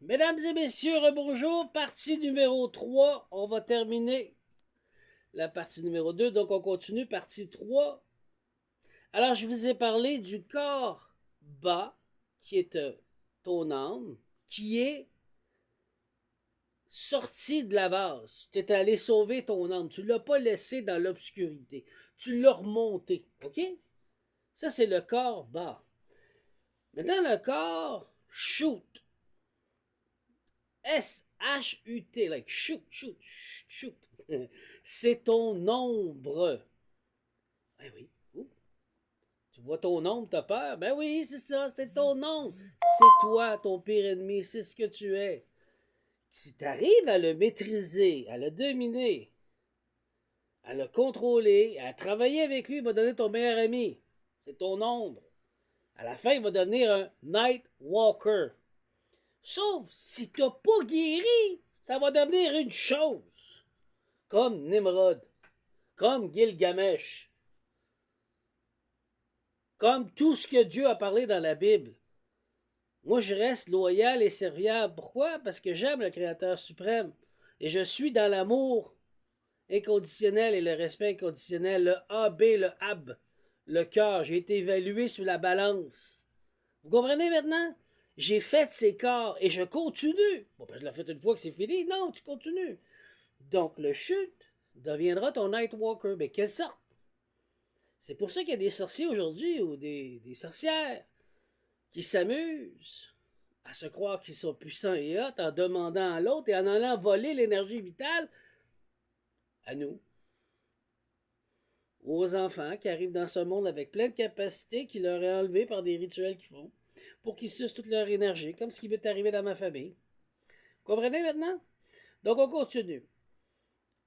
Mesdames et messieurs, rebonjour. Partie numéro 3. On va terminer la partie numéro 2. Donc, on continue. Partie 3. Alors, je vous ai parlé du corps bas, qui est ton âme, qui est sorti de la vase. Tu es allé sauver ton âme. Tu ne l'as pas laissé dans l'obscurité. Tu l'as remonté. OK? Ça, c'est le corps bas. Maintenant, le corps shoot. S-H-U-T, like shoot, shoot, shoot. C'est ton ombre. Ben oui. Ouh. Tu vois ton ombre, t'as peur? Ben oui, c'est ça, c'est ton ombre. C'est toi, ton pire ennemi, c'est ce que tu es. Si tu arrives à le maîtriser, à le dominer, à le contrôler, à travailler avec lui, il va donner ton meilleur ami. C'est ton ombre. À la fin, il va devenir un Night Walker. Sauf si tu n'as pas guéri, ça va devenir une chose. Comme Nimrod, comme Gilgamesh, comme tout ce que Dieu a parlé dans la Bible. Moi, je reste loyal et serviable. Pourquoi? Parce que j'aime le Créateur suprême. Et je suis dans l'amour inconditionnel et le respect inconditionnel, le AB, le AB, le cœur. J'ai été évalué sur la balance. Vous comprenez maintenant? J'ai fait ces corps et je continue. Bon, ben, je l'ai fait une fois que c'est fini. Non, tu continues. Donc, le chute deviendra ton Nightwalker. Mais quelle sorte? C'est pour ça qu'il y a des sorciers aujourd'hui ou des sorcières qui s'amusent à se croire qu'ils sont puissants et hot en demandant à l'autre et en allant voler l'énergie vitale à nous, aux enfants qui arrivent dans ce monde avec plein de capacités qui leur est enlevées par des rituels qu'ils font pour qu'ils sucent toute leur énergie, comme ce qui m'est arrivé dans ma famille. Vous comprenez maintenant? Donc on continue.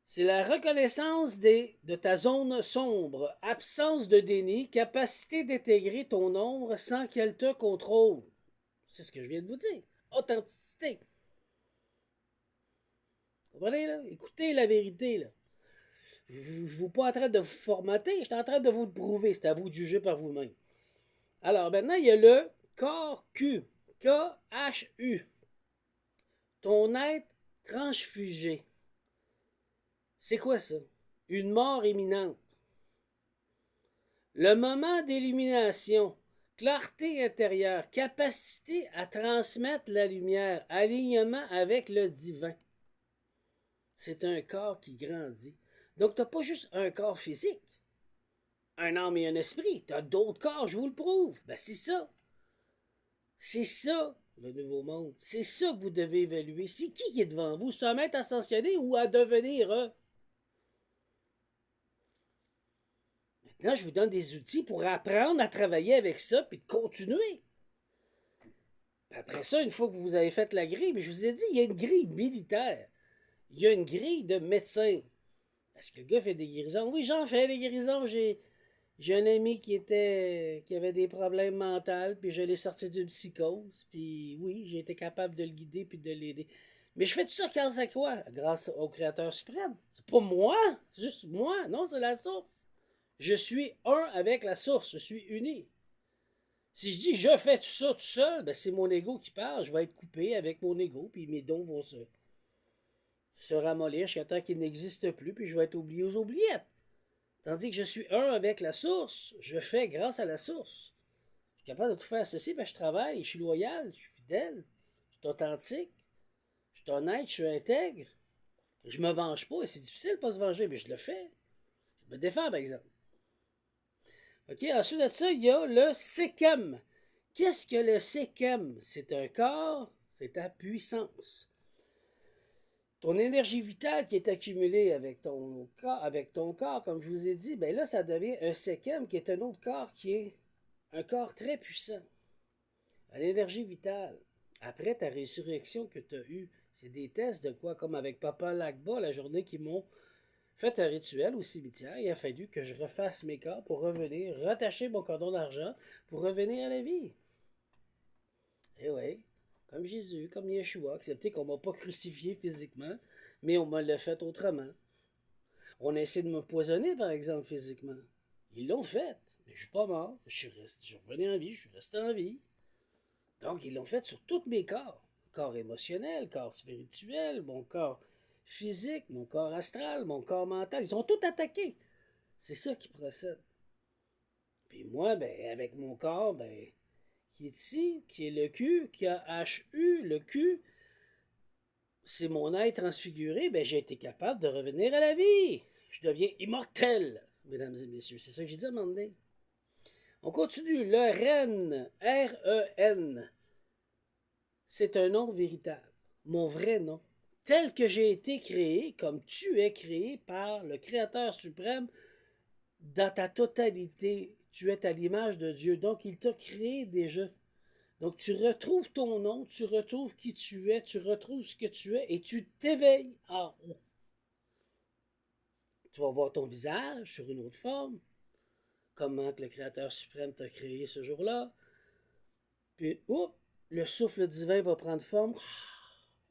C'est la reconnaissance de ta zone sombre, absence de déni, capacité d'intégrer ton ombre sans qu'elle te contrôle. C'est ce que je viens de vous dire. Authenticité. Vous comprenez, là? Écoutez la vérité, là. Je ne suis pas en train de vous formater, je suis en train de vous le prouver. C'est à vous de juger par vous-même. Alors, maintenant, il y a le corps Q. K-H-U. Ton être transfugé. C'est quoi ça? Une mort imminente. Le moment d'illumination, clarté intérieure, capacité à transmettre la lumière, alignement avec le divin. C'est un corps qui grandit. Donc, tu n'as pas juste un corps physique, un âme et un esprit. Tu as d'autres corps, je vous le prouve. Ben, c'est ça. C'est ça, le nouveau monde. C'est ça que vous devez évaluer. C'est qui est devant vous? C'est un maître ascensionné ou à devenir un? Maintenant, je vous donne des outils pour apprendre à travailler avec ça puis de continuer. Puis après ça, une fois que vous avez fait la grille, mais je vous ai dit, il y a une grille militaire. Il y a une grille de médecins. Est-ce que le gars fait des guérisons? Oui, j'en fais des guérisons. J'ai un ami qui avait des problèmes mentaux, puis je l'ai sorti d'une psychose. Puis oui, j'ai été capable de le guider puis de l'aider. Mais je fais tout ça grâce à quoi? Grâce au Créateur suprême. C'est pas moi, c'est juste moi. Non, c'est la source. Je suis un avec la source. Je suis uni. Si je dis je fais tout ça tout seul, ben c'est mon ego qui parle. Je vais être coupé avec mon ego, puis mes dons vont se ramollir jusqu'à temps qu'ils n'existent plus, puis je vais être oublié aux oubliettes. Tandis que je suis un avec la source, je fais grâce à la source. Je suis capable de tout faire ceci, ben je travaille, je suis loyal, je suis fidèle, je suis authentique, je suis honnête, je suis intègre. Je me venge pas, et c'est difficile de pas se venger, mais je le fais. Je me défends, par exemple. OK, ensuite de ça, il y a le Sekem. Qu'est-ce que le Sekem? C'est un corps, c'est ta puissance. Ton énergie vitale qui est accumulée avec ton corps, comme je vous ai dit, ben là, ça devient un Sekem qui est un autre corps qui est un corps très puissant. À l'énergie vitale. Après ta résurrection que tu as eue, c'est des tests de quoi? Comme avec Papa Lagba, la journée qu'ils m'ont fait un rituel au cimetière, il a fallu que je refasse mes corps pour revenir, rattacher mon cordon d'argent pour revenir à la vie. Eh oui, comme Jésus, comme Yeshua, accepté qu'on ne m'a pas crucifié physiquement, mais on me l'a fait autrement. On a essayé de me poisonner, par exemple, physiquement. Ils l'ont fait, mais je suis pas mort. Je suis revenu en vie, je suis resté en vie. Donc, ils l'ont fait sur tous mes corps. corps émotionnel, corps spirituel, mon corps physique, mon corps astral, mon corps mental. Ils ont tout attaqué. C'est ça qui procède. Puis moi, ben, avec mon corps, ben, qui est ici, qui est le Q, qui a HU, le Q, c'est mon être transfiguré, ben, j'ai été capable de revenir à la vie. Je deviens immortel, mesdames et messieurs. C'est ça que j'ai dit à un moment donné. On continue. Le REN, R-E-N, c'est un nom véritable. Mon vrai nom. Tel que j'ai été créé, comme tu es créé par le Créateur suprême, dans ta totalité. Tu es à l'image de Dieu. Donc, il t'a créé déjà. Donc, tu retrouves ton nom, tu retrouves qui tu es, tu retrouves ce que tu es et tu t'éveilles en haut. Tu vas voir ton visage sur une autre forme, comment que le Créateur suprême t'a créé ce jour-là. Puis, oups, le souffle divin va prendre forme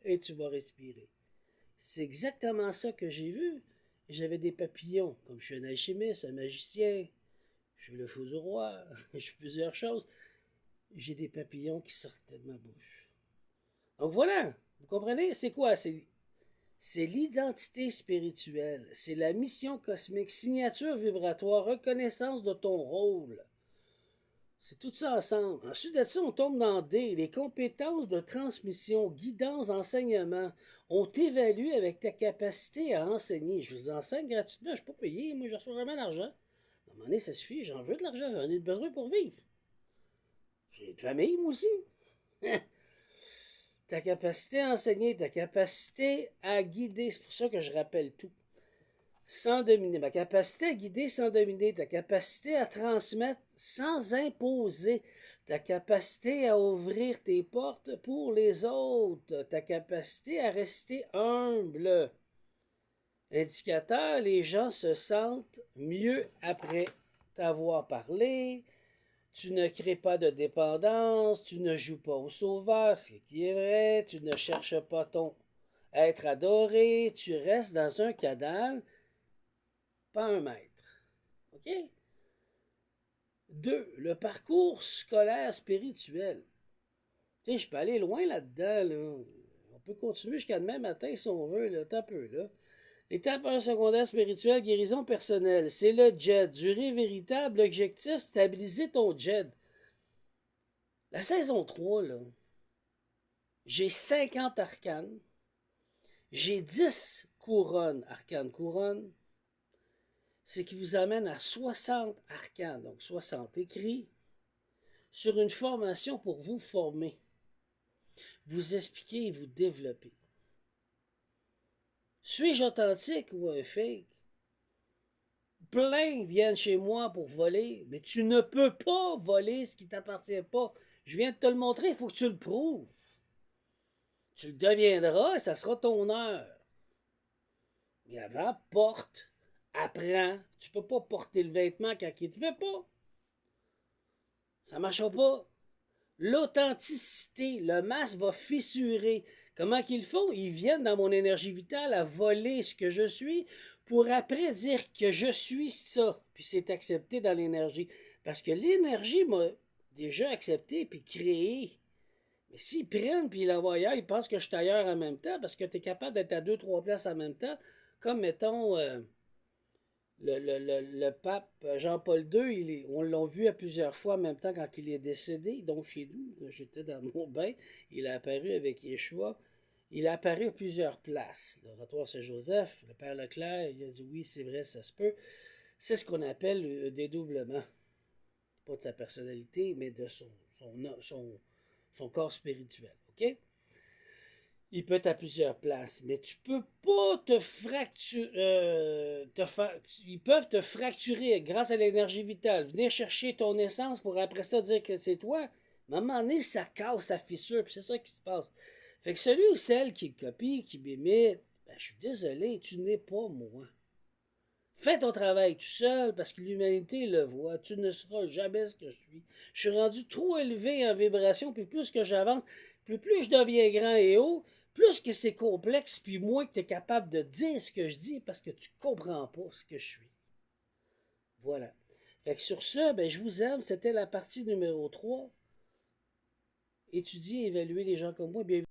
et tu vas respirer. C'est exactement ça que j'ai vu. J'avais des papillons, comme je suis un alchimiste, un magicien, je suis le fou du roi, je suis plusieurs choses. J'ai des papillons qui sortaient de ma bouche. Donc voilà, vous comprenez? C'est quoi? C'est l'identité spirituelle, c'est la mission cosmique, signature vibratoire, reconnaissance de ton rôle. C'est tout ça ensemble. Ensuite de ça, on tombe dans D, les compétences de transmission, guidance, enseignement. On t'évalue avec ta capacité à enseigner. Je vous enseigne gratuitement, je ne suis pas payé, moi je reçois jamais d'argent. À un moment donné, ça suffit, j'en veux de l'argent, j'en ai besoin pour vivre. J'ai une famille, moi aussi. Ta capacité à enseigner, ta capacité à guider, c'est pour ça que je rappelle tout. Sans dominer, ma capacité à guider sans dominer, ta capacité à transmettre sans imposer, ta capacité à ouvrir tes portes pour les autres, ta capacité à rester humble. Indicateur, les gens se sentent mieux après t'avoir parlé, tu ne crées pas de dépendance, tu ne joues pas au sauveur, ce qui est vrai, tu ne cherches pas ton être adoré, tu restes dans un canal, pas un maître. OK? 2. Le parcours scolaire spirituel. Tu sais, je peux aller loin là-dedans, là. On peut continuer jusqu'à demain matin si on veut, là. T'as peu, là. L'étape 1 secondaire spirituelle, guérison personnelle. C'est le JED. Durée véritable, objectif, stabiliser ton JED. La saison 3, là, j'ai 50 arcanes. J'ai 10 couronnes, arcanes couronnes. C'est qui vous amène à 60 arcanes, donc 60 écrits, sur une formation pour vous former, vous expliquer et vous développer. Suis-je authentique ou un fake? Plein viennent chez moi pour voler, mais tu ne peux pas voler ce qui ne t'appartient pas. Je viens de te le montrer, il faut que tu le prouves. Tu le deviendras et ça sera ton heure. Mais avant, porte, apprends. Tu ne peux pas porter le vêtement quand il ne te fait pas. Ça ne marchera pas. L'authenticité, le masque va fissurer. Comment qu'ils font? Ils viennent dans mon énergie vitale à voler ce que je suis pour après dire que je suis ça. Puis c'est accepté dans l'énergie. Parce que l'énergie m'a déjà accepté puis créé. Mais s'ils prennent puis ils l'envoient ailleurs, ils pensent que je suis ailleurs en même temps parce que tu es capable d'être à 2-3 places en même temps. Comme mettons le pape Jean-Paul II, on l'a vu à plusieurs fois en même temps quand il est décédé, donc chez nous, quand j'étais dans mon bain, il a apparu avec Yeshua. Il a apparu à plusieurs places. Le Rotoire Saint-Joseph, le Père Leclerc, il a dit oui, c'est vrai, ça se peut. C'est ce qu'on appelle le dédoublement. Pas de sa personnalité, mais de son corps spirituel. OK? Il peut être à plusieurs places, mais tu peux pas te fracturer. Ils peuvent te fracturer grâce à l'énergie vitale. Venir chercher ton essence pour après ça dire que c'est toi. Mais à un moment donné, ça casse, ça fissure, puis c'est ça qui se passe. Fait que celui ou celle qui copie, qui m'imite, ben, je suis désolé, tu n'es pas moi. Fais ton travail tout seul parce que l'humanité le voit. Tu ne seras jamais ce que je suis. Je suis rendu trop élevé en vibration, puis plus que j'avance, puis plus je deviens grand et haut, plus que c'est complexe, puis moins que tu es capable de dire ce que je dis parce que tu comprends pas ce que je suis. Voilà. Fait que sur ce, ben, je vous aime. C'était la partie numéro 3. Étudier et évaluer les gens comme moi. Bien